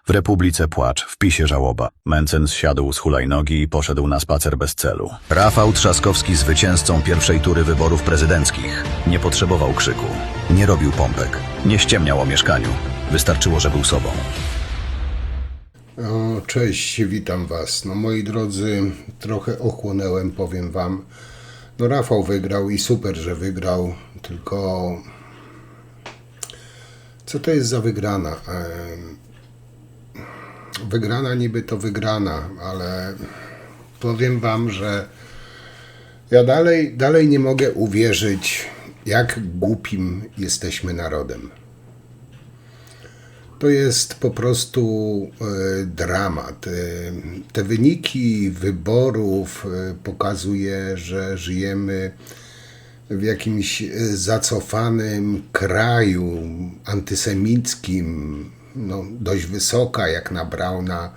W Republice płacz, w PiSie żałoba. Mencen zsiadł z hulajnogi i poszedł na spacer bez celu. Rafał Trzaskowski zwycięzcą pierwszej tury wyborów prezydenckich. Nie potrzebował krzyku, nie robił pompek, nie ściemniał o mieszkaniu. Wystarczyło, że był sobą. Cześć, witam was. Moi drodzy, trochę ochłonęłem, powiem wam. Rafał wygrał i super, że wygrał, tylko co to jest za wygrana? Wygrana niby to wygrana, ale powiem wam, że ja dalej nie mogę uwierzyć, jak głupim jesteśmy narodem. To jest po prostu dramat. Te wyniki wyborów pokazuje, że żyjemy w jakimś zacofanym kraju antysemickim, dość wysoka jak na Brauna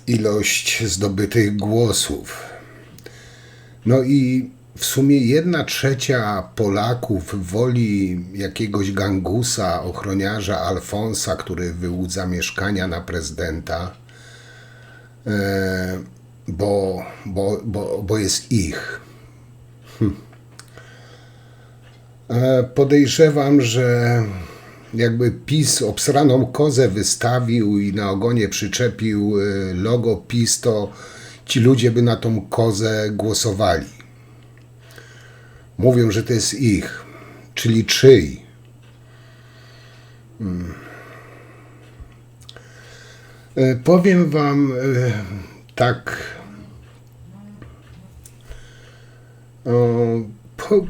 ilość zdobytych głosów. I w sumie 1/3 Polaków woli jakiegoś gangusa, ochroniarza Alfonsa, który wyłudza mieszkania na prezydenta, bo jest ich. Podejrzewam, że jakby PiS obsraną kozę wystawił i na ogonie przyczepił logo PiS, to ci ludzie by na tą kozę głosowali. Mówią, że to jest ich, czyli czyj. Powiem wam tak,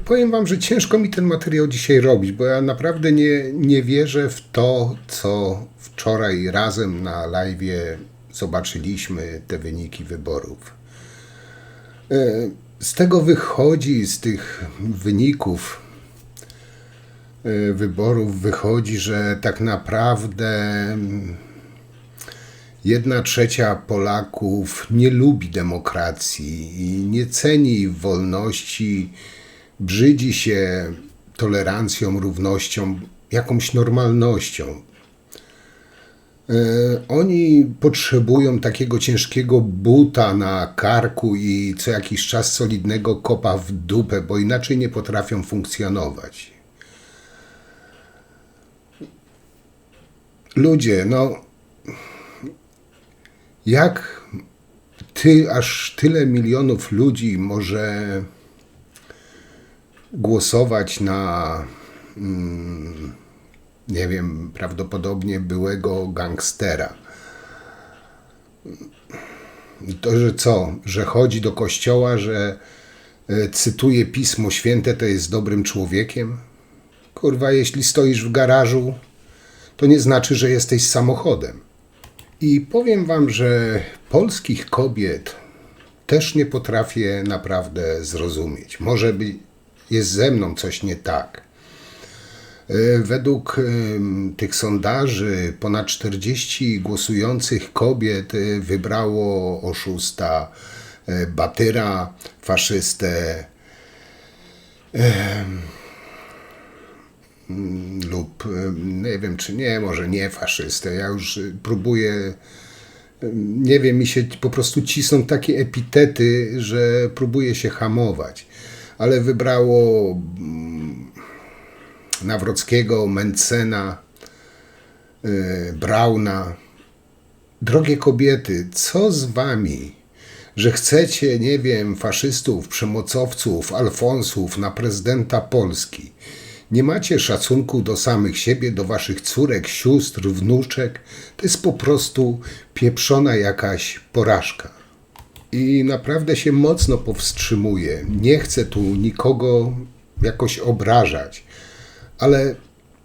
powiem wam, że ciężko mi ten materiał dzisiaj robić, bo ja naprawdę nie wierzę w to, co wczoraj razem na live'ie zobaczyliśmy, te wyniki wyborów. Z tego wychodzi, z tych wyników wyborów wychodzi, że tak naprawdę 1/3 Polaków nie lubi demokracji i nie ceni wolności, brzydzi się tolerancją, równością, jakąś normalnością. Oni potrzebują takiego ciężkiego buta na karku i co jakiś czas solidnego kopa w dupę, bo inaczej nie potrafią funkcjonować. Ludzie, jak aż tyle milionów ludzi może głosować na nie wiem, prawdopodobnie byłego gangstera. To, że co? Że chodzi do kościoła, że cytuje Pismo Święte, to jest dobrym człowiekiem? Kurwa, jeśli stoisz w garażu, to nie znaczy, że jesteś samochodem. I powiem wam, że polskich kobiet też nie potrafię naprawdę zrozumieć. Może jest ze mną coś nie tak. Według tych sondaży ponad 40 głosujących kobiet wybrało oszusta, batyra, faszystę lub nie wiem czy nie, może nie faszystę. Ja już próbuję, nie wiem, mi się po prostu cisną takie epitety, że próbuję się hamować. Ale wybrało Nawrockiego, Mencena, Brauna. Drogie kobiety, co z wami, że chcecie, nie wiem, faszystów, przemocowców, Alfonsów na prezydenta Polski? Nie macie szacunku do samych siebie, do waszych córek, sióstr, wnuczek? To jest po prostu pieprzona jakaś porażka. I naprawdę się mocno powstrzymuję. Nie chcę tu nikogo jakoś obrażać. Ale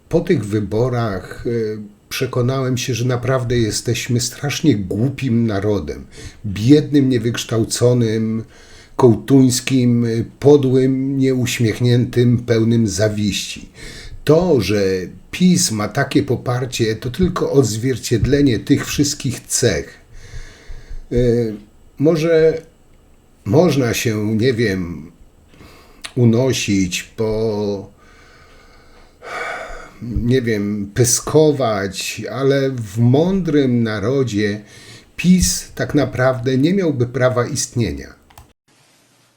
po tych wyborach przekonałem się, że naprawdę jesteśmy strasznie głupim narodem. Biednym, niewykształconym, kołtuńskim, podłym, nieuśmiechniętym, pełnym zawiści. To, że PiS ma takie poparcie, to tylko odzwierciedlenie tych wszystkich cech. Może można się, nie wiem, unosić po nie wiem, pyskować, ale w mądrym narodzie PiS tak naprawdę nie miałby prawa istnienia.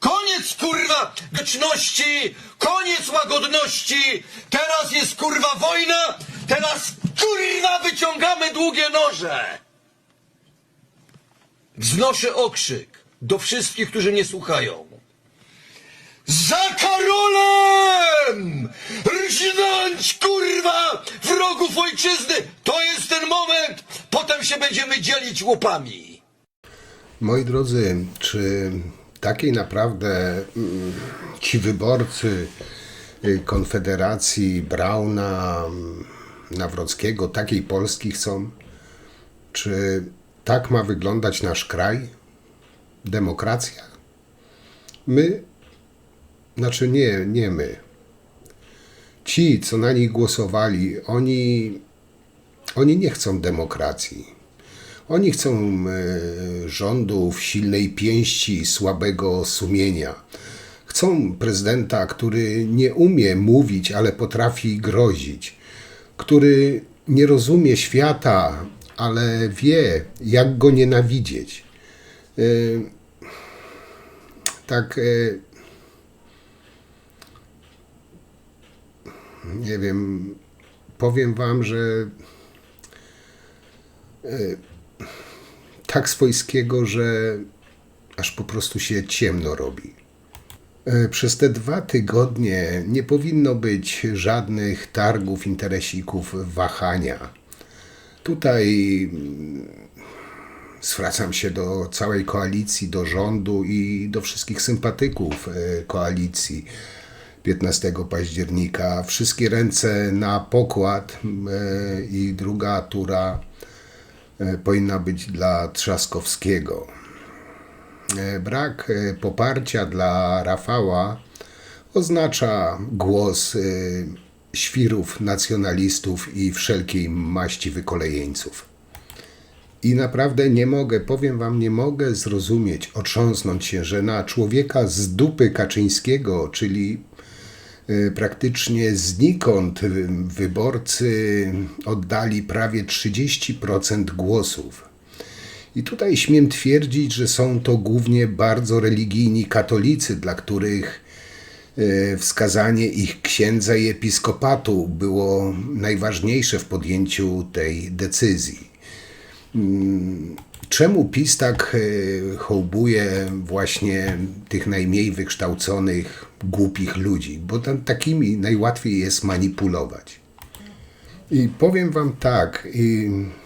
Koniec kurwa grzeczności, koniec łagodności, teraz jest kurwa wojna, teraz kurwa wyciągamy długie noże. Wznoszę okrzyk do wszystkich, którzy mnie słuchają. Za Karolem! Rżnąć kurwa wrogów ojczyzny! To jest ten moment, potem się będziemy dzielić łopami. Moi drodzy, czy takiej naprawdę ci wyborcy Konfederacji, Brauna, Nawrockiego, takiej Polski chcą? Czy tak ma wyglądać nasz kraj? Demokracja? My, znaczy nie my. Ci, co na nich głosowali, oni nie chcą demokracji. Oni chcą rządów silnej pięści, słabego sumienia. Chcą prezydenta, który nie umie mówić, ale potrafi grozić. Który nie rozumie świata, ale wie, jak go nienawidzieć. Nie wiem, powiem wam, że tak swojskiego, że aż po prostu się ciemno robi. Przez te 2 tygodnie nie powinno być żadnych targów, interesików, wahania. Tutaj zwracam się do całej koalicji, do rządu i do wszystkich sympatyków koalicji 15 października. Wszystkie ręce na pokład i druga tura powinna być dla Trzaskowskiego. Brak poparcia dla Rafała oznacza głos świrów, nacjonalistów i wszelkiej maści wykolejeńców. I naprawdę nie mogę, powiem wam, nie mogę zrozumieć, otrząsnąć się, że na człowieka z dupy Kaczyńskiego, czyli praktycznie znikąd wyborcy oddali prawie 30% głosów. I tutaj śmiem twierdzić, że są to głównie bardzo religijni katolicy, dla których wskazanie ich księdza i episkopatu było najważniejsze w podjęciu tej decyzji. Czemu PiS tak hołbuje właśnie tych najmniej wykształconych, głupich ludzi? Bo takimi najłatwiej jest manipulować. I powiem wam tak,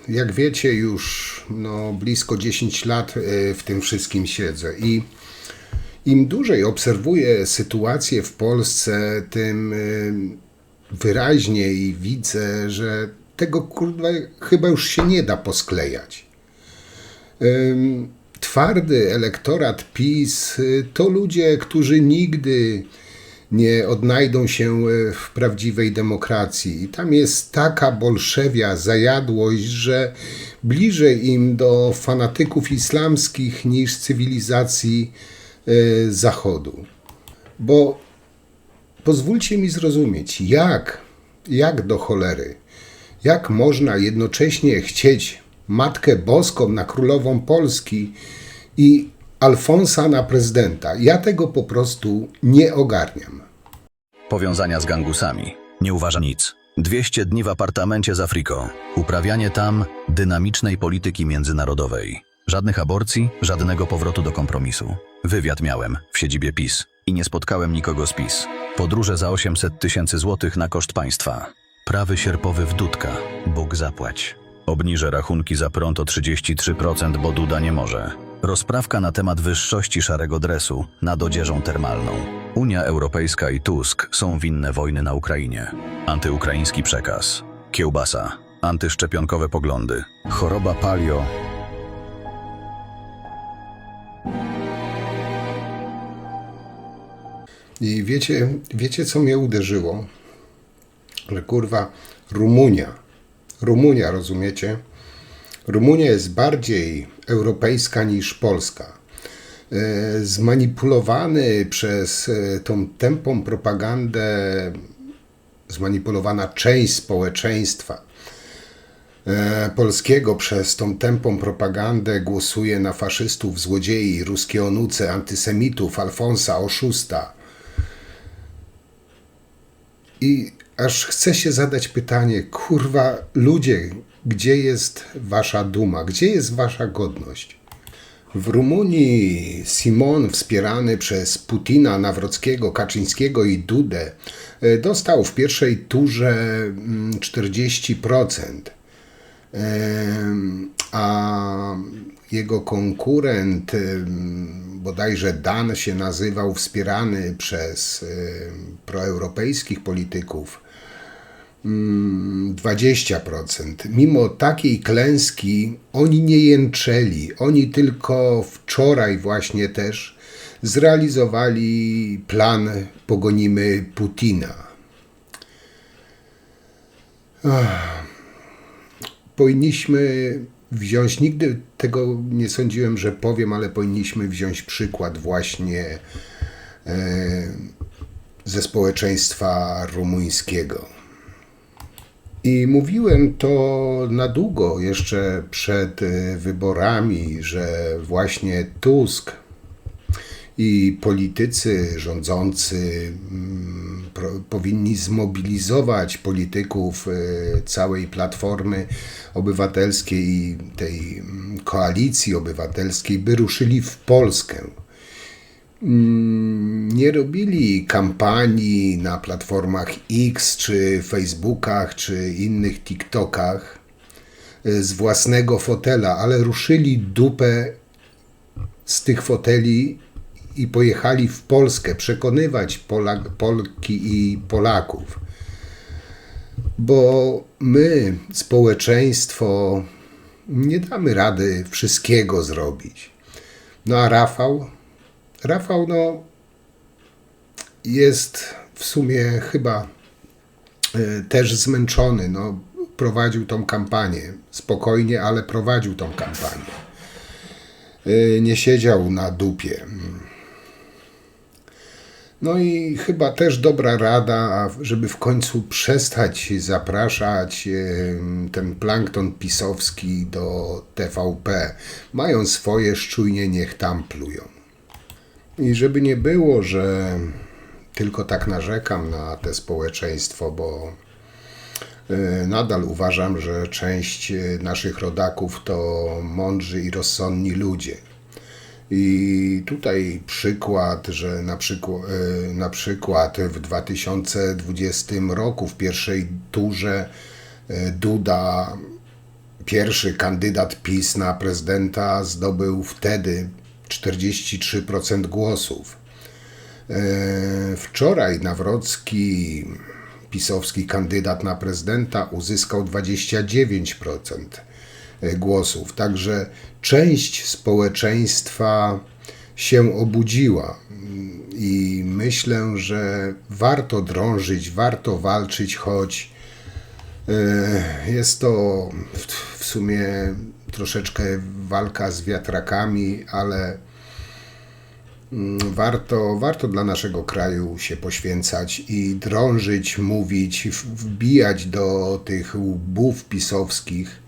jak wiecie, już blisko 10 lat w tym wszystkim siedzę i im dłużej obserwuję sytuację w Polsce, tym wyraźniej widzę, że tego kurwa chyba już się nie da posklejać. Twardy elektorat PiS to ludzie, którzy nigdy nie odnajdą się w prawdziwej demokracji. I tam jest taka bolszewia, zajadłość, że bliżej im do fanatyków islamskich niż cywilizacji Zachodu. Bo pozwólcie mi zrozumieć, jak do cholery, jak można jednocześnie chcieć Matkę Boską na królową Polski i Alfonsa na prezydenta. Ja tego po prostu nie ogarniam. Powiązania z gangusami. Nie uważa nic. 200 dni w apartamencie z Afriką. Uprawianie tam dynamicznej polityki międzynarodowej. Żadnych aborcji, żadnego powrotu do kompromisu. Wywiad miałem w siedzibie PiS i nie spotkałem nikogo z PiS. Podróże za 800 000 złotych na koszt państwa. Prawy sierpowy w dudka. Bóg zapłać. Obniżę rachunki za prąd o 33%, bo Duda nie może. Rozprawka na temat wyższości szarego dresu nad odzieżą termalną. Unia Europejska i Tusk są winne wojny na Ukrainie. Antyukraiński przekaz. Kiełbasa. Antyszczepionkowe poglądy. Choroba palio. I wiecie co mnie uderzyło? Że kurwa Rumunia, rozumiecie? Rumunia jest bardziej europejska niż Polska. Zmanipulowany przez tą tępą propagandę zmanipulowana część społeczeństwa polskiego przez tą tępą propagandę głosuje na faszystów, złodziei, ruskie onuce, antysemitów, Alfonsa, oszusta. I aż chce się zadać pytanie, kurwa, ludzie, gdzie jest wasza duma, gdzie jest wasza godność? W Rumunii Simon, wspierany przez Putina, Nawrockiego, Kaczyńskiego i Dudę, dostał w pierwszej turze 40%, a jego konkurent, bodajże Dan się nazywał, wspierany przez proeuropejskich polityków, 20%. Mimo takiej klęski oni nie jęczeli. Oni tylko wczoraj właśnie też zrealizowali plan Pogonimy Putina. Powinniśmy wziąć, nigdy tego nie sądziłem, że powiem, ale powinniśmy wziąć przykład właśnie ze społeczeństwa rumuńskiego. I mówiłem to na długo jeszcze przed wyborami, że właśnie Tusk i politycy rządzący powinni zmobilizować polityków całej Platformy Obywatelskiej i tej koalicji obywatelskiej, by ruszyli w Polskę. Nie robili kampanii na platformach X, czy Facebookach, czy innych TikTokach z własnego fotela, ale ruszyli dupę z tych foteli i pojechali w Polskę przekonywać Polki i Polaków. Bo my, społeczeństwo, nie damy rady wszystkiego zrobić. No a Rafał jest w sumie chyba też zmęczony. Prowadził tą kampanię. Spokojnie, ale prowadził tą kampanię. Nie siedział na dupie. No i chyba też dobra rada, żeby w końcu przestać zapraszać ten plankton pisowski do TVP. Mają swoje, szczujnie niech tam plują. I żeby nie było, że tylko tak narzekam na te społeczeństwo, bo nadal uważam, że część naszych rodaków to mądrzy i rozsądni ludzie. I tutaj przykład, że na przykład w 2020 roku w pierwszej turze Duda, pierwszy kandydat PiS na prezydenta, zdobył wtedy 43% głosów. Wczoraj Nawrocki, pisowski kandydat na prezydenta, uzyskał 29% głosów. Także część społeczeństwa się obudziła i myślę, że warto drążyć, warto walczyć, choć jest to w sumie troszeczkę walka z wiatrakami, ale warto dla naszego kraju się poświęcać i drążyć, mówić, wbijać do tych łbów pisowskich,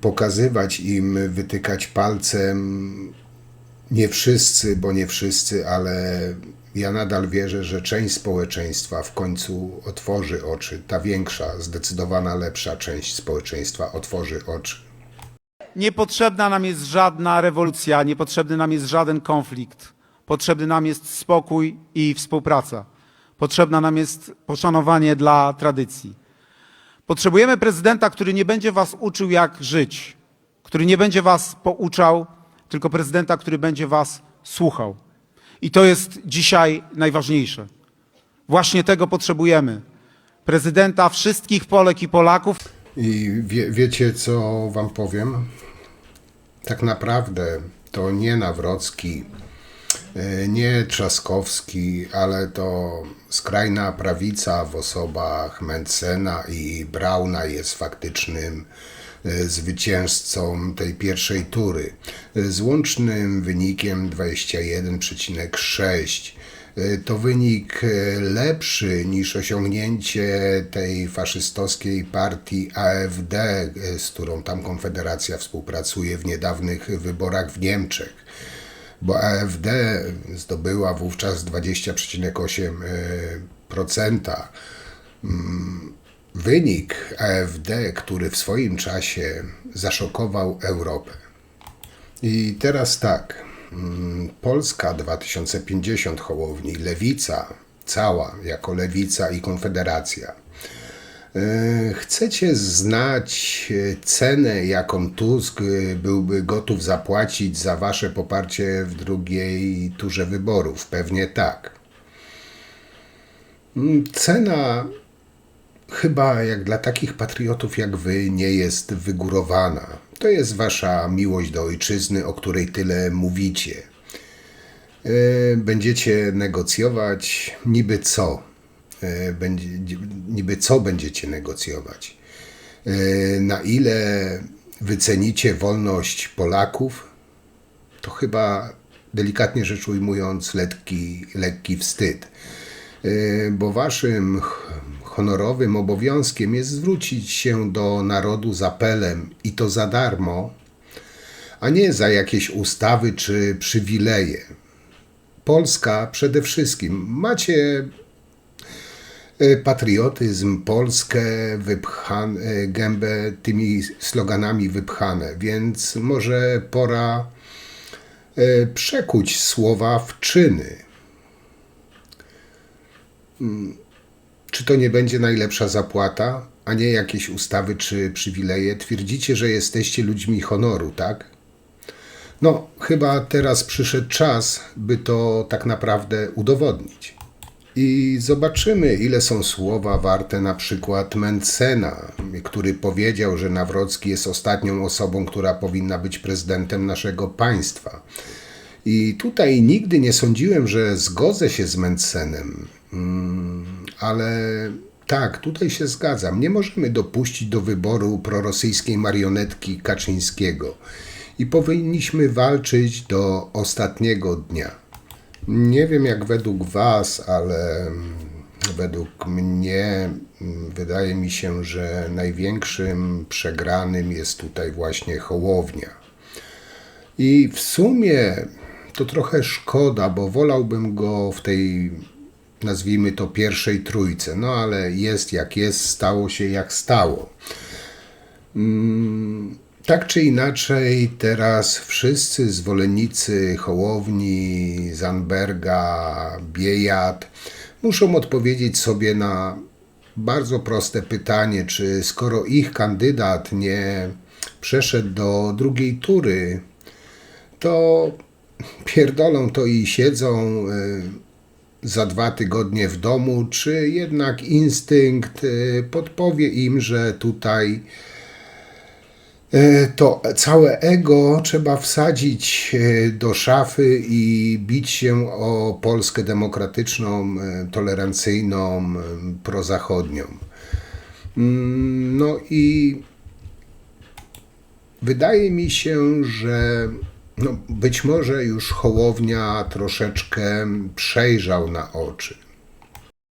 pokazywać im, wytykać palcem. Nie wszyscy, bo nie wszyscy, ale ja nadal wierzę, że część społeczeństwa w końcu otworzy oczy. Ta większa, zdecydowana lepsza część społeczeństwa otworzy oczy. Niepotrzebna nam jest żadna rewolucja, niepotrzebny nam jest żaden konflikt. Potrzebny nam jest spokój i współpraca. Potrzebna nam jest poszanowanie dla tradycji. Potrzebujemy prezydenta, który nie będzie was uczył, jak żyć, który nie będzie was pouczał, tylko prezydenta, który będzie was słuchał. I to jest dzisiaj najważniejsze. Właśnie tego potrzebujemy. Prezydenta wszystkich Polek i Polaków. I wiecie, co wam powiem? Tak naprawdę to nie Nawrocki, nie Trzaskowski, ale to skrajna prawica w osobach Mentzena i Brauna jest faktycznym zwycięzcą tej pierwszej tury z łącznym wynikiem 21,6 to wynik lepszy niż osiągnięcie tej faszystowskiej partii AfD, z którą tam Konfederacja współpracuje w niedawnych wyborach w Niemczech. Bo AfD zdobyła wówczas 20,8%. Wynik AfD, który w swoim czasie zaszokował Europę. I teraz tak, Polska 2050 Hołowni, Lewica, cała jako Lewica i Konfederacja. Chcecie znać cenę, jaką Tusk byłby gotów zapłacić za wasze poparcie w drugiej turze wyborów? Pewnie tak. Cena chyba jak dla takich patriotów jak wy nie jest wygórowana. To jest wasza miłość do ojczyzny, o której tyle mówicie. Będziecie negocjować niby co? Niby co będziecie negocjować? Na ile wycenicie wolność Polaków? To chyba, delikatnie rzecz ujmując, lekki wstyd. Bo waszym honorowym obowiązkiem jest zwrócić się do narodu z apelem i to za darmo, a nie za jakieś ustawy czy przywileje. Polska przede wszystkim. Macie patriotyzm, Polskę gębę tymi sloganami wypchane, więc może pora przekuć słowa w czyny. Czy to nie będzie najlepsza zapłata, a nie jakieś ustawy czy przywileje? Twierdzicie, że jesteście ludźmi honoru, tak? No, chyba teraz przyszedł czas, by to tak naprawdę udowodnić. I zobaczymy, ile są słowa warte na przykład Mentzena, który powiedział, że Nawrocki jest ostatnią osobą, która powinna być prezydentem naszego państwa. I tutaj nigdy nie sądziłem, że zgodzę się z Mentzenem, ale tak, tutaj się zgadzam. Nie możemy dopuścić do wyboru prorosyjskiej marionetki Kaczyńskiego i powinniśmy walczyć do ostatniego dnia. Nie wiem jak według was, ale według mnie wydaje mi się, że największym przegranym jest tutaj właśnie Hołownia. I w sumie to trochę szkoda, bo wolałbym go w tej, nazwijmy to, pierwszej trójce. No ale jest jak jest, stało się jak stało. Tak czy inaczej, teraz wszyscy zwolennicy Hołowni, Zandberga, Biejat muszą odpowiedzieć sobie na bardzo proste pytanie, czy skoro ich kandydat nie przeszedł do drugiej tury, to pierdolą to i siedzą za 2 tygodnie w domu, czy jednak instynkt podpowie im, że tutaj to całe ego trzeba wsadzić do szafy i bić się o Polskę demokratyczną, tolerancyjną, prozachodnią. No i wydaje mi się, że być może już Hołownia troszeczkę przejrzał na oczy.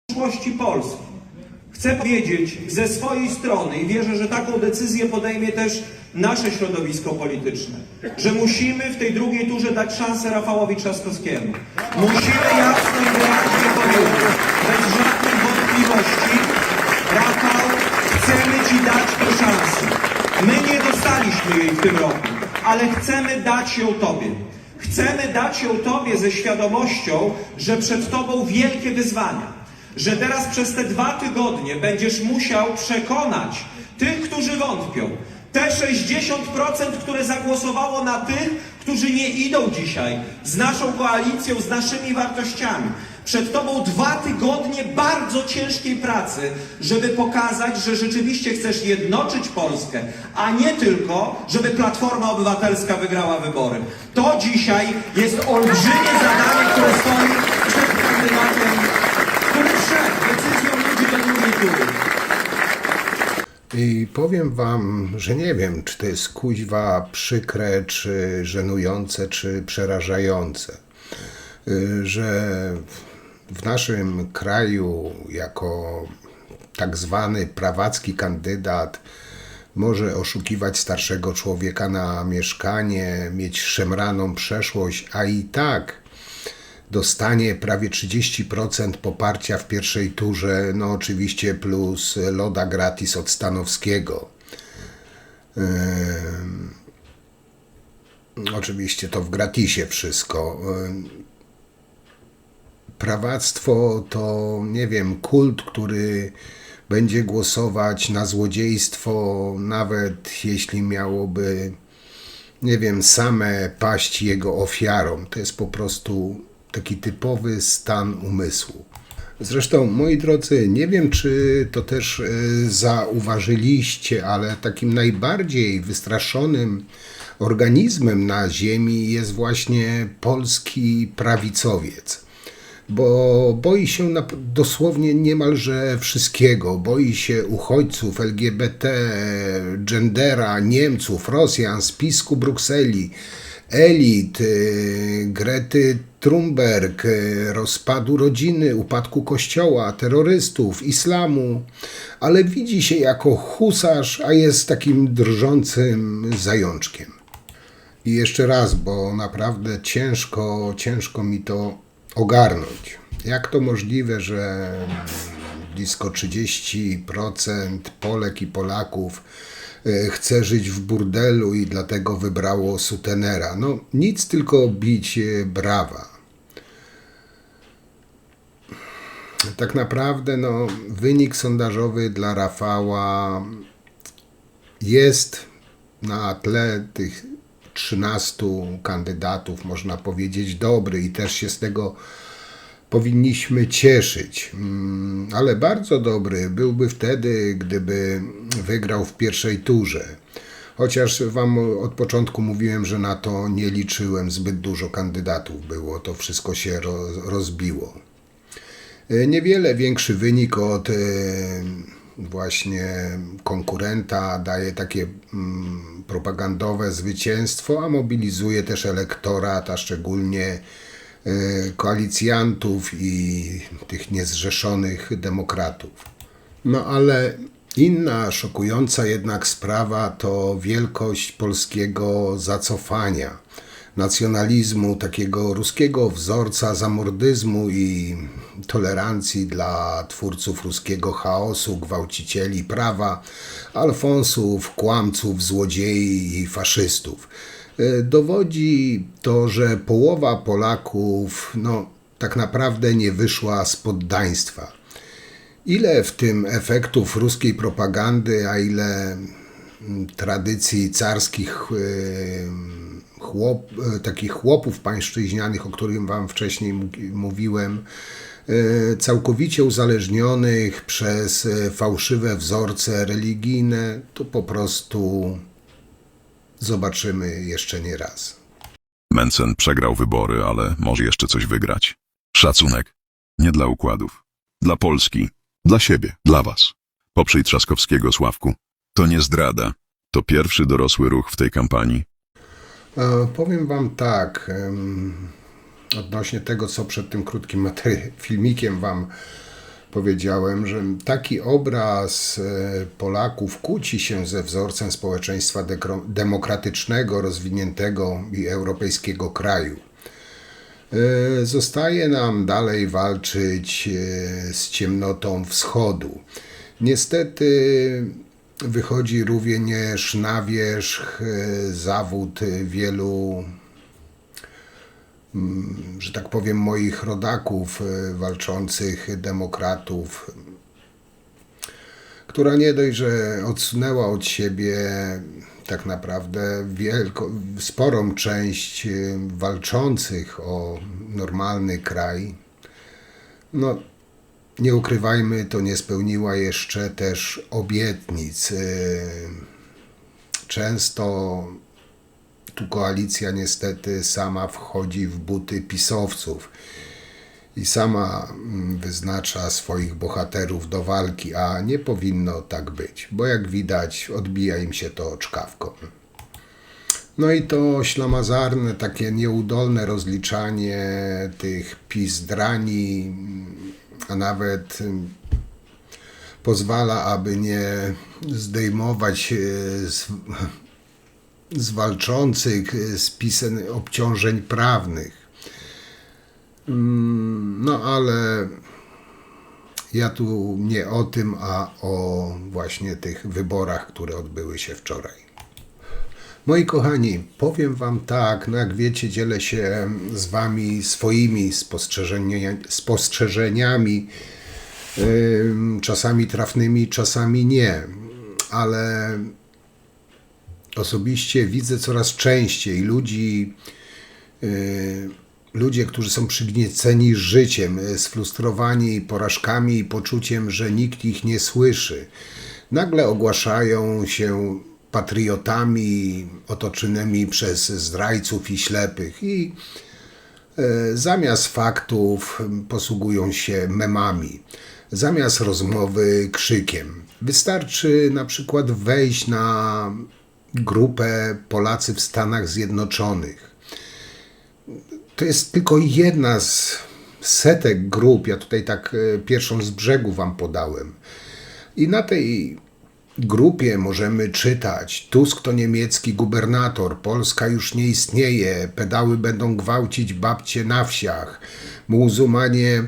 Przyszłości Polski. Chcę powiedzieć ze swojej strony i wierzę, że taką decyzję podejmie też nasze środowisko polityczne, że musimy w tej drugiej turze dać szansę Rafałowi Trzaskowskiemu. Musimy jasno i wyraźnie powiedzieć, bez żadnych wątpliwości, Rafał, chcemy Ci dać tę szansę. My nie dostaliśmy jej w tym roku, ale chcemy dać ją Tobie. Chcemy dać ją Tobie ze świadomością, że przed Tobą wielkie wyzwania. Że teraz przez te 2 tygodnie będziesz musiał przekonać tych, którzy wątpią. Te 60%, które zagłosowało na tych, którzy nie idą dzisiaj z naszą koalicją, z naszymi wartościami. Przed Tobą 2 tygodnie bardzo ciężkiej pracy, żeby pokazać, że rzeczywiście chcesz jednoczyć Polskę, a nie tylko, żeby Platforma Obywatelska wygrała wybory. To dzisiaj jest olbrzymie zadanie, które stoi przed kandydatem, który wszedł decyzją ludzi do drugiej tury. I powiem wam, że nie wiem, czy to jest kuźwa przykre, czy żenujące, czy przerażające, że w naszym kraju jako tak zwany prawacki kandydat może oszukiwać starszego człowieka na mieszkanie, mieć szemraną przeszłość, a i tak dostanie prawie 30% poparcia w pierwszej turze, no oczywiście plus loda gratis od Stanowskiego. Oczywiście to w gratisie wszystko. Prawactwo to, nie wiem, kult, który będzie głosować na złodziejstwo, nawet jeśli miałoby, nie wiem, same paść jego ofiarą. To jest po prostu taki typowy stan umysłu. Zresztą, moi drodzy, nie wiem, czy to też zauważyliście, ale takim najbardziej wystraszonym organizmem na ziemi jest właśnie polski prawicowiec. Bo boi się dosłownie niemalże wszystkiego. Boi się uchodźców, LGBT, gendera, Niemców, Rosjan, spisku Brukseli, elit, Grety Thunberg, rozpadu rodziny, upadku kościoła, terrorystów, islamu, ale widzi się jako husarz, a jest takim drżącym zajączkiem. I jeszcze raz, bo naprawdę ciężko mi to ogarnąć. Jak to możliwe, że blisko 30% Polek i Polaków chce żyć w burdelu i dlatego wybrało sutenera? No nic, tylko bić brawa. Tak naprawdę no, wynik sondażowy dla Rafała jest na tle tych 13 kandydatów, można powiedzieć, dobry i też się z tego powinniśmy cieszyć. Ale bardzo dobry byłby wtedy, gdyby wygrał w pierwszej turze. Chociaż wam od początku mówiłem, że na to nie liczyłem, zbyt dużo kandydatów było, to wszystko się rozbiło. Niewiele większy wynik od właśnie konkurenta daje takie propagandowe zwycięstwo, a mobilizuje też elektorat, a szczególnie koalicjantów i tych niezrzeszonych demokratów. No ale inna szokująca jednak sprawa to wielkość polskiego zacofania, nacjonalizmu, takiego ruskiego wzorca zamordyzmu i tolerancji dla twórców ruskiego chaosu, gwałcicieli prawa, alfonsów, kłamców, złodziei i faszystów. Dowodzi to, że połowa Polaków tak naprawdę nie wyszła z poddaństwa. Ile w tym efektów ruskiej propagandy, a ile tradycji carskich takich chłopów pańszczyźnianych, o których wam wcześniej mówiłem, całkowicie uzależnionych przez fałszywe wzorce religijne, to po prostu zobaczymy jeszcze nie raz. Mencen przegrał wybory, ale może jeszcze coś wygrać. Szacunek. Nie dla układów. Dla Polski. Dla siebie. Dla was. Poprzyj Trzaskowskiego, Sławku. To nie zdrada. To pierwszy dorosły ruch w tej kampanii. Powiem wam tak, odnośnie tego, co przed tym krótkim filmikiem wam powiedziałem, że taki obraz Polaków kłóci się ze wzorcem społeczeństwa demokratycznego, rozwiniętego i europejskiego kraju. Zostaje nam dalej walczyć z ciemnotą wschodu. Niestety wychodzi również na wierzch zawód wielu, że tak powiem, moich rodaków walczących demokratów, która nie dość, że odsunęła od siebie tak naprawdę sporą część walczących o normalny kraj, nie ukrywajmy, to nie spełniła jeszcze też obietnic. Często tu koalicja niestety sama wchodzi w buty pisowców i sama wyznacza swoich bohaterów do walki, a nie powinno tak być, bo jak widać odbija im się to czkawką. No i to ślamazarne, takie nieudolne rozliczanie tych pizdrani, a nawet pozwala, aby nie zdejmować z walczących z pisem obciążeń prawnych. No ale ja tu nie o tym, a o właśnie tych wyborach, które odbyły się wczoraj. Moi kochani, powiem wam tak, no jak wiecie, dzielę się z wami swoimi spostrzeżeniami, czasami trafnymi, czasami nie, ale osobiście widzę coraz częściej ludzie, którzy są przygnieceni życiem, sfrustrowani porażkami i poczuciem, że nikt ich nie słyszy, nagle ogłaszają się patriotami otoczonymi przez zdrajców i ślepych i zamiast faktów posługują się memami, zamiast rozmowy krzykiem. Wystarczy na przykład wejść na grupę Polacy w Stanach Zjednoczonych. To jest tylko jedna z setek grup, ja tutaj tak pierwszą z brzegu wam podałem. I na tej grupie możemy czytać: Tusk to niemiecki gubernator, Polska już nie istnieje, pedały będą gwałcić babcie na wsiach, muzułmanie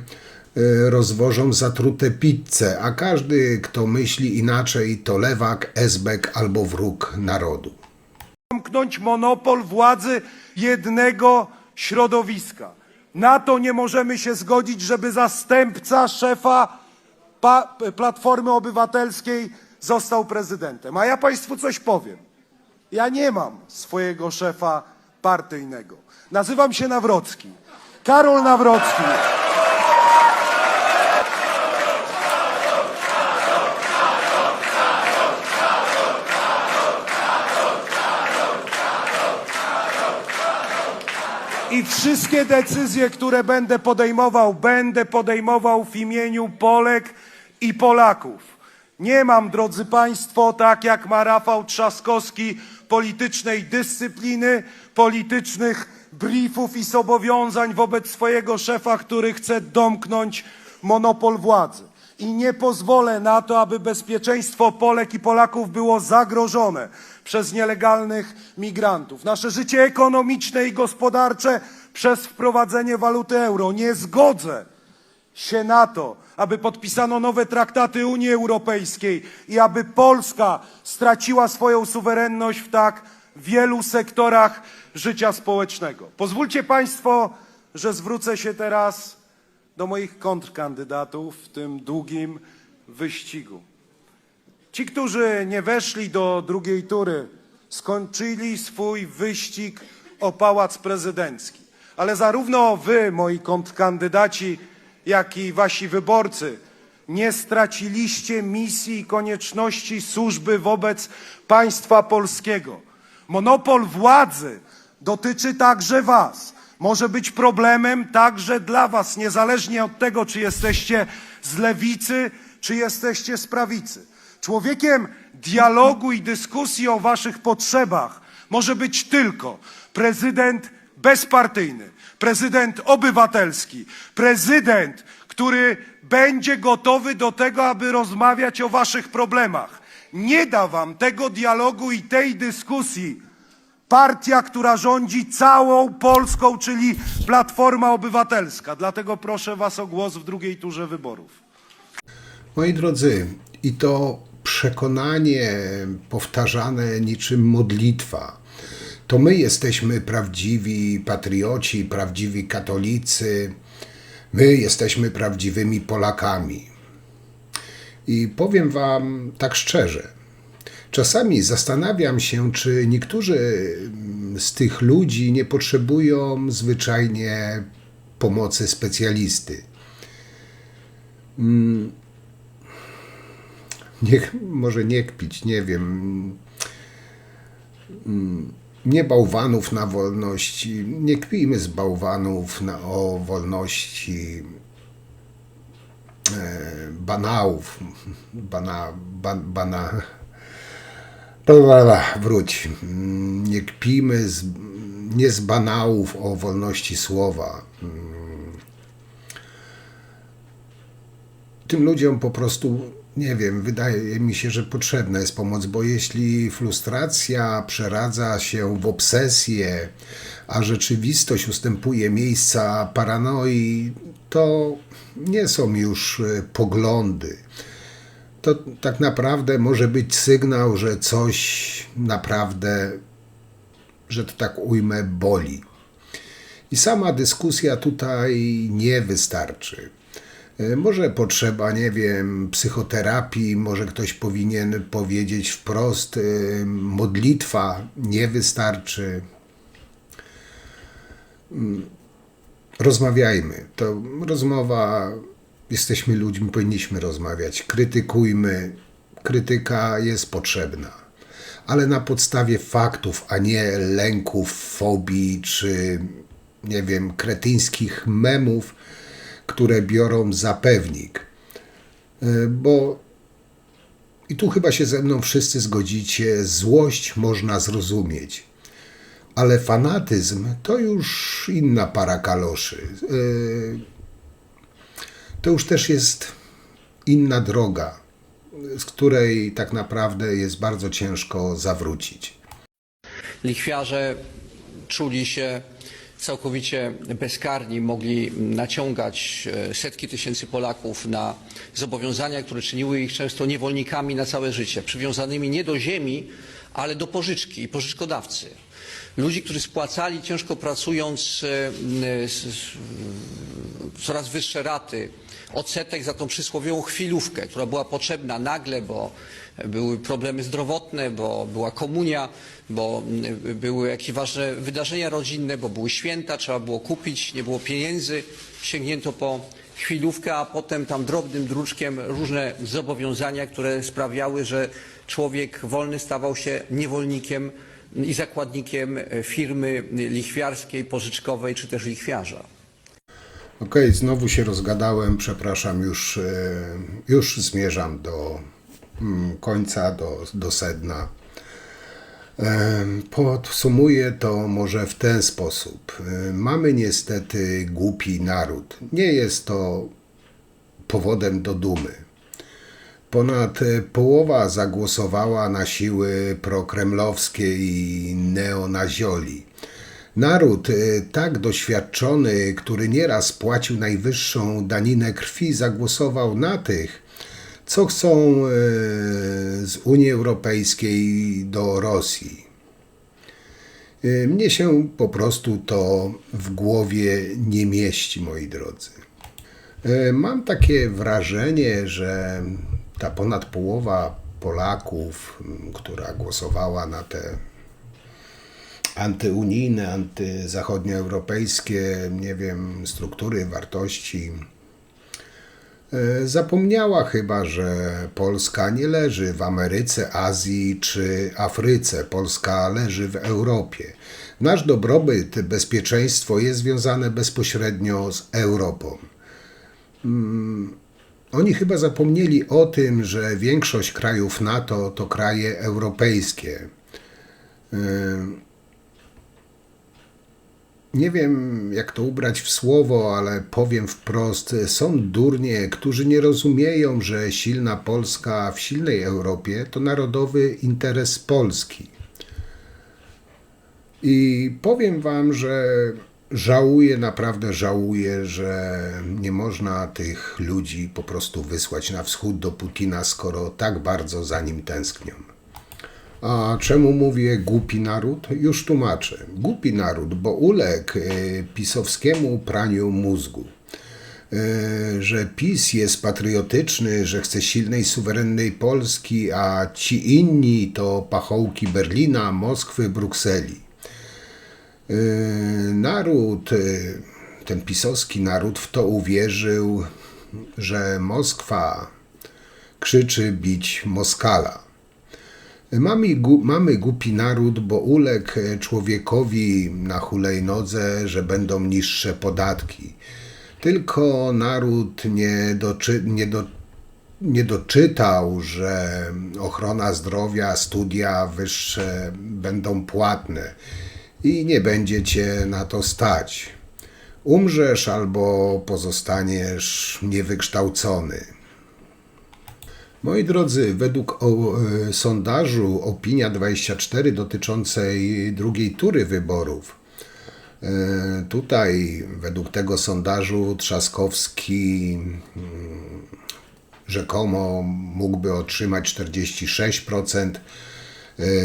rozwożą zatrute pizze, a każdy, kto myśli inaczej, to lewak, esbek albo wróg narodu. Zamknąć monopol władzy jednego środowiska. Na to nie możemy się zgodzić, żeby zastępca szefa Platformy Obywatelskiej został prezydentem. A ja państwu coś powiem. Ja nie mam swojego szefa partyjnego. Nazywam się Nawrocki. Karol Nawrocki. I wszystkie decyzje, które będę podejmował w imieniu Polek i Polaków. Nie mam, drodzy państwo, tak jak ma Rafał Trzaskowski, politycznej dyscypliny, politycznych briefów i zobowiązań wobec swojego szefa, który chce domknąć monopol władzy. I nie pozwolę na to, aby bezpieczeństwo Polek i Polaków było zagrożone przez nielegalnych migrantów. Nasze życie ekonomiczne i gospodarcze przez wprowadzenie waluty euro. Nie zgodzę się na to, aby podpisano nowe traktaty Unii Europejskiej i aby Polska straciła swoją suwerenność w tak wielu sektorach życia społecznego. Pozwólcie państwo, że zwrócę się teraz do moich kontrkandydatów w tym długim wyścigu. Ci, którzy nie weszli do drugiej tury, skończyli swój wyścig o pałac prezydencki. Ale zarówno wy, moi kontrkandydaci, jak i wasi wyborcy nie straciliście misji i konieczności służby wobec państwa polskiego. Monopol władzy dotyczy także was. Może być problemem także dla was, niezależnie od tego, czy jesteście z lewicy, czy jesteście z prawicy. Człowiekiem dialogu i dyskusji o waszych potrzebach może być tylko prezydent bezpartyjny, prezydent obywatelski, prezydent, który będzie gotowy do tego, aby rozmawiać o waszych problemach. Nie da wam tego dialogu i tej dyskusji partia, która rządzi całą Polską, czyli Platforma Obywatelska. Dlatego proszę was o głos w drugiej turze wyborów. Moi drodzy, i to przekonanie powtarzane niczym modlitwa. To my jesteśmy prawdziwi patrioci, prawdziwi katolicy. My jesteśmy prawdziwymi Polakami. I powiem wam tak szczerze, czasami zastanawiam się, czy niektórzy z tych ludzi nie potrzebują zwyczajnie pomocy specjalisty. Może nie kpić, nie wiem. Nie bałwanów na wolności. Nie kpijmy z bałwanów o wolności. Banałów. Wróć. Nie kpijmy nie z banałów o wolności słowa. Tym ludziom po prostu, nie wiem, wydaje mi się, że potrzebna jest pomoc, bo jeśli frustracja przeradza się w obsesję, a rzeczywistość ustępuje miejsca paranoi, to nie są już poglądy. To tak naprawdę może być sygnał, że coś naprawdę, że to tak ujmę, boli. I sama dyskusja tutaj nie wystarczy. Może potrzeba, nie wiem, psychoterapii, może ktoś powinien powiedzieć wprost, modlitwa nie wystarczy. Rozmawiajmy. To rozmowa, jesteśmy ludźmi, powinniśmy rozmawiać. Krytykujmy. Krytyka jest potrzebna. Ale na podstawie faktów, a nie lęków, fobii, czy, nie wiem, kretyńskich memów, które biorą za pewnik. Bo i tu chyba się ze mną wszyscy zgodzicie, złość można zrozumieć, ale fanatyzm to już inna para kaloszy. To już też jest inna droga, z której tak naprawdę jest bardzo ciężko zawrócić. Lichwiarze czuli się całkowicie bezkarni, mogli naciągać setki tysięcy Polaków na zobowiązania, które czyniły ich często niewolnikami na całe życie, przywiązanymi nie do ziemi, ale do pożyczki i pożyczkodawcy. Ludzi, którzy spłacali ciężko pracując coraz wyższe raty odsetek za tą przysłowiową chwilówkę, która była potrzebna nagle, bo były problemy zdrowotne, bo była komunia, bo były jakieś ważne wydarzenia rodzinne, bo były święta, trzeba było kupić, nie było pieniędzy, sięgnięto po chwilówkę, a potem tam drobnym druczkiem różne zobowiązania, które sprawiały, że człowiek wolny stawał się niewolnikiem i zakładnikiem firmy lichwiarskiej, pożyczkowej czy też lichwiarza. Okej, znowu się rozgadałem, przepraszam, już zmierzam do końca, do sedna. Podsumuję to może w ten sposób. Mamy niestety głupi naród. Nie jest to powodem do dumy. Ponad połowa zagłosowała na siły prokremlowskie i neonazioli. Naród tak doświadczony, który nieraz płacił najwyższą daninę krwi, zagłosował na tych, co chcą z Unii Europejskiej do Rosji. Mnie się po prostu to w głowie nie mieści, moi drodzy. Mam takie wrażenie, że ta ponad połowa Polaków, która głosowała na te antyunijne, antyzachodnioeuropejskie, nie wiem, struktury, wartości, zapomniała chyba, że Polska nie leży w Ameryce, Azji czy Afryce. Polska leży w Europie. Nasz dobrobyt, bezpieczeństwo jest związane bezpośrednio z Europą. Oni chyba zapomnieli o tym, że większość krajów NATO to kraje europejskie. Nie wiem, jak to ubrać w słowo, ale powiem wprost, są durnie, którzy nie rozumieją, że silna Polska w silnej Europie to narodowy interes Polski. I powiem wam, że żałuję, naprawdę żałuję, że nie można tych ludzi po prostu wysłać na wschód do Putina, skoro tak bardzo za nim tęsknią. A czemu mówię głupi naród? Już tłumaczę. Głupi naród, bo uległ pisowskiemu praniu mózgu. Że PiS jest patriotyczny, że chce silnej, suwerennej Polski, a ci inni to pachołki Berlina, Moskwy, Brukseli. Naród, ten pisowski naród w to uwierzył, że Moskwa krzyczy bić Moskala. Mamy głupi naród, bo uległ człowiekowi na hulajnodze, że będą niższe podatki. Tylko naród nie doczytał, że ochrona zdrowia, studia wyższe będą płatne i nie będzie cię na to stać. Umrzesz albo pozostaniesz niewykształcony. Moi drodzy, według sondażu Opinia24 dotyczącej drugiej tury wyborów, tutaj według tego sondażu Trzaskowski rzekomo mógłby otrzymać 46%,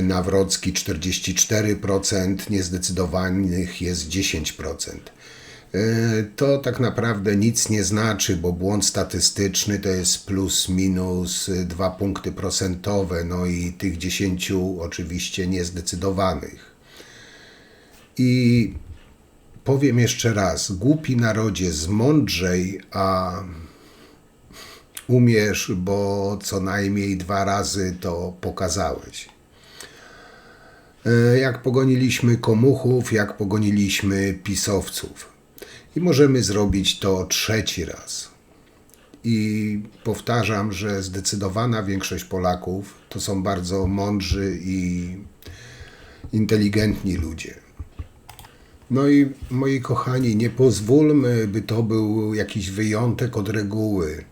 Nawrocki 44%, niezdecydowanych jest 10%. To tak naprawdę nic nie znaczy, bo błąd statystyczny to jest plus minus 2 punkty procentowe, no i tych 10 oczywiście niezdecydowanych. I powiem jeszcze raz, głupi narodzie, zmądrzej, a umiesz, bo co najmniej 2 razy to pokazałeś. Jak pogoniliśmy komuchów, jak pogoniliśmy pisowców. I możemy zrobić to 3. raz. I powtarzam, że zdecydowana większość Polaków to są bardzo mądrzy i inteligentni ludzie. No i moi kochani, nie pozwólmy, by to był jakiś wyjątek od reguły.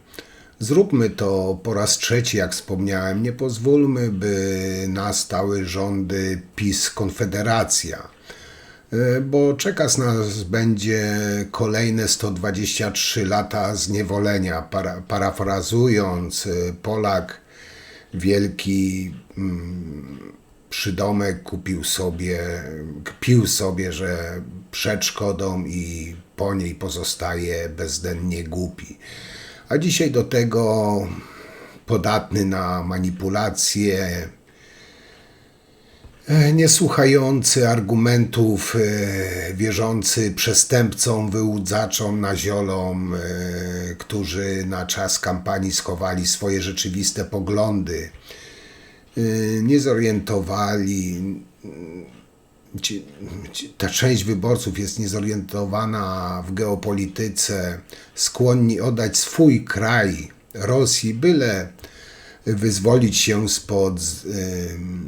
Zróbmy to po raz 3, jak wspomniałem. Nie pozwólmy, by nastały rządy PiS-Konfederacja, bo czeka nas będzie kolejne 123 lata zniewolenia. Parafrazując, Polak wielki przydomek kpił sobie, że przed szkodą i po niej pozostaje bezdennie głupi. A dzisiaj do tego podatny na manipulacje, niesłuchający argumentów, wierzący przestępcom, wyłudzaczom, naziolom, którzy na czas kampanii schowali swoje rzeczywiste poglądy, niezorientowali. Ta część wyborców jest niezorientowana w geopolityce, skłonni oddać swój kraj Rosji, byle wyzwolić się spod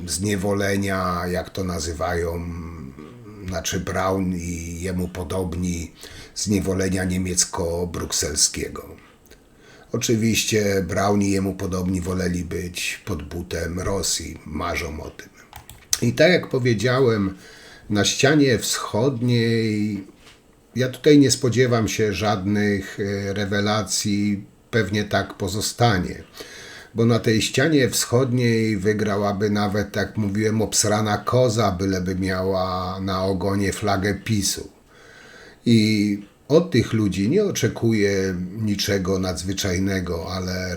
zniewolenia, jak to nazywają, znaczy Braun i jemu podobni, zniewolenia niemiecko-brukselskiego. Oczywiście Braun i jemu podobni woleli być pod butem Rosji, marzą o tym. I tak jak powiedziałem, na ścianie wschodniej, ja tutaj nie spodziewam się żadnych rewelacji, pewnie tak pozostanie. Bo na tej ścianie wschodniej wygrałaby nawet, jak mówiłem, obsrana koza, byleby miała na ogonie flagę PiS-u. I od tych ludzi nie oczekuję niczego nadzwyczajnego, ale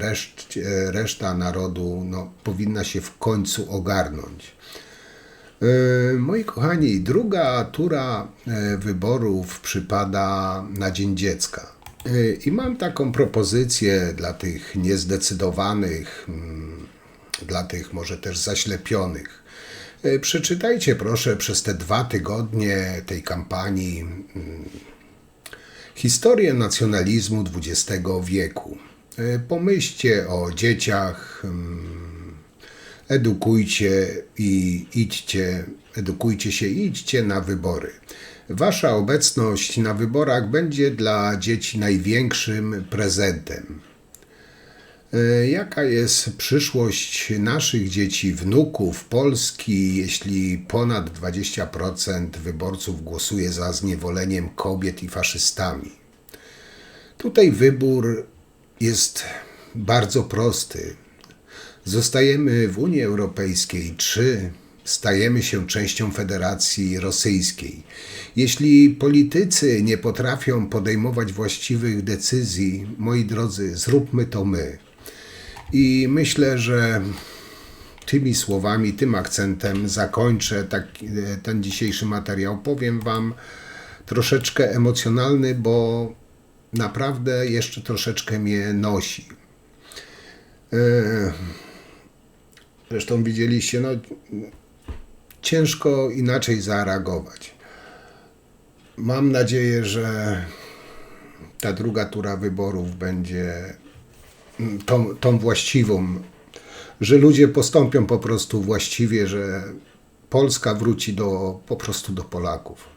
reszta narodu powinna się w końcu ogarnąć. Moi kochani, druga tura wyborów przypada na Dzień Dziecka. I mam taką propozycję dla tych niezdecydowanych, dla tych może też zaślepionych. Przeczytajcie proszę przez te 2 tygodnie tej kampanii historię nacjonalizmu XX wieku. Pomyślcie o dzieciach, edukujcie się i idźcie na wybory. Wasza obecność na wyborach będzie dla dzieci największym prezentem. Jaka jest przyszłość naszych dzieci, wnuków, Polski, jeśli ponad 20% wyborców głosuje za zniewoleniem kobiet i faszystami? Tutaj wybór jest bardzo prosty. Zostajemy w Unii Europejskiej, czy stajemy się częścią Federacji Rosyjskiej. Jeśli politycy nie potrafią podejmować właściwych decyzji, moi drodzy, zróbmy to my. I myślę, że tymi słowami, tym akcentem zakończę ten dzisiejszy materiał. Powiem wam troszeczkę emocjonalny, bo naprawdę jeszcze troszeczkę mnie nosi. Zresztą widzieliście, ciężko inaczej zareagować. Mam nadzieję, że ta druga tura wyborów będzie tą właściwą, że ludzie postąpią po prostu właściwie, że Polska wróci po prostu do Polaków.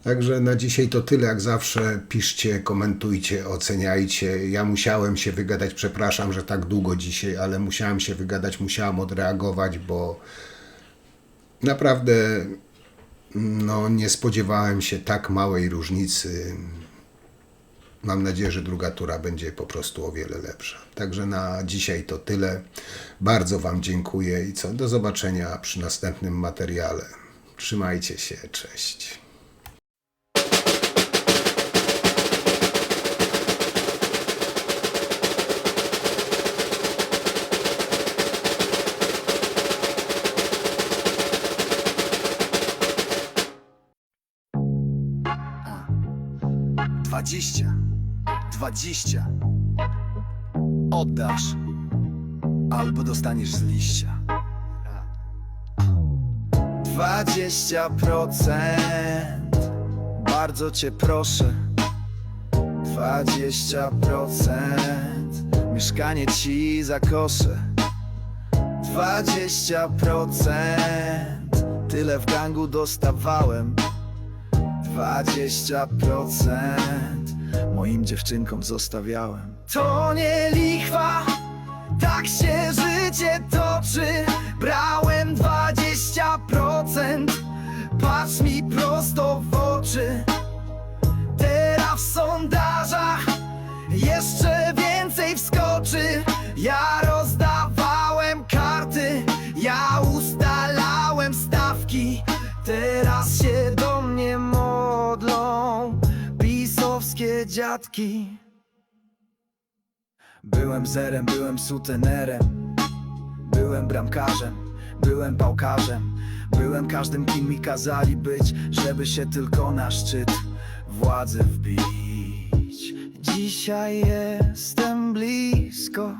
Także na dzisiaj to tyle, jak zawsze. Piszcie, komentujcie, oceniajcie. Ja musiałem się wygadać, przepraszam, że tak długo dzisiaj, ale musiałem się wygadać, musiałem odreagować, bo naprawdę nie spodziewałem się tak małej różnicy. Mam nadzieję, że druga tura będzie po prostu o wiele lepsza. Także na dzisiaj to tyle. Bardzo Wam dziękuję i do zobaczenia przy następnym materiale. Trzymajcie się, cześć. Dwadzieścia oddasz albo dostaniesz z liścia. 20%, bardzo cię proszę. 20%, mieszkanie ci zakoszę. 20%, tyle w gangu dostawałem. 20% moim dziewczynkom zostawiałem. To nie lichwa, tak się życie toczy. Brałem 20%, patrz mi prosto w oczy. Teraz w sondażach jeszcze więcej wskoczy. Ja rozdawałem karty, ja ustalałem stawki. Teraz się do mnie modlą pisowskie dziadki. Byłem zerem, byłem sutenerem, byłem bramkarzem, byłem pałkarzem, byłem każdym, kim mi kazali być, żeby się tylko na szczyt władzy wbić. Dzisiaj jestem blisko,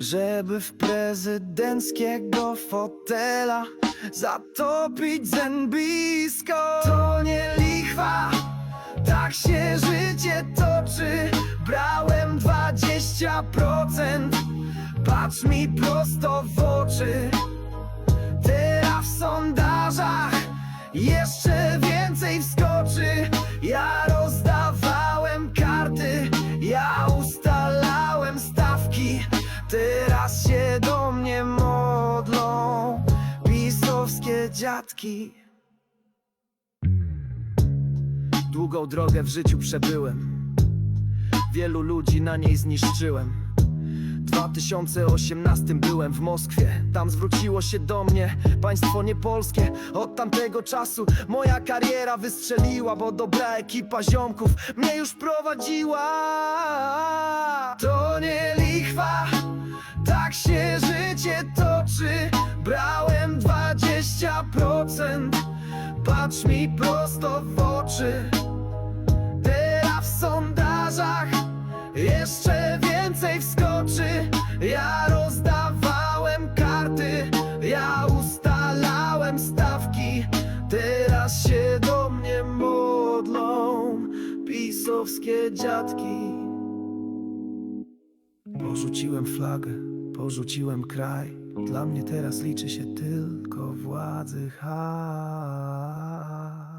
żeby w prezydenckiego fotela zatopić zębisko. To nie lichwa, tak się życie toczy. Brałem 20%, patrz mi prosto w oczy. Teraz w sondażach jeszcze więcej wskoczy. Ja rozdawałem karty, ja ustalałem stawki. Teraz się do mnie modlą pisowskie dziadki. Długą drogę w życiu przebyłem, wielu ludzi na niej zniszczyłem. W 2018 byłem w Moskwie, tam zwróciło się do mnie państwo niepolskie. Od tamtego czasu moja kariera wystrzeliła, bo dobra ekipa ziomków mnie już prowadziła. To nie lichwa, tak się życie toczy. Brałem 20%, patrz mi prosto w oczy. Teraz w sondażach jeszcze więcej wskoczy. Ja rozdawałem karty, ja ustalałem stawki. Teraz się do mnie modlą pisowskie dziadki. Porzuciłem flagę, porzuciłem kraj. Dla mnie teraz liczy się tylko władzy haj.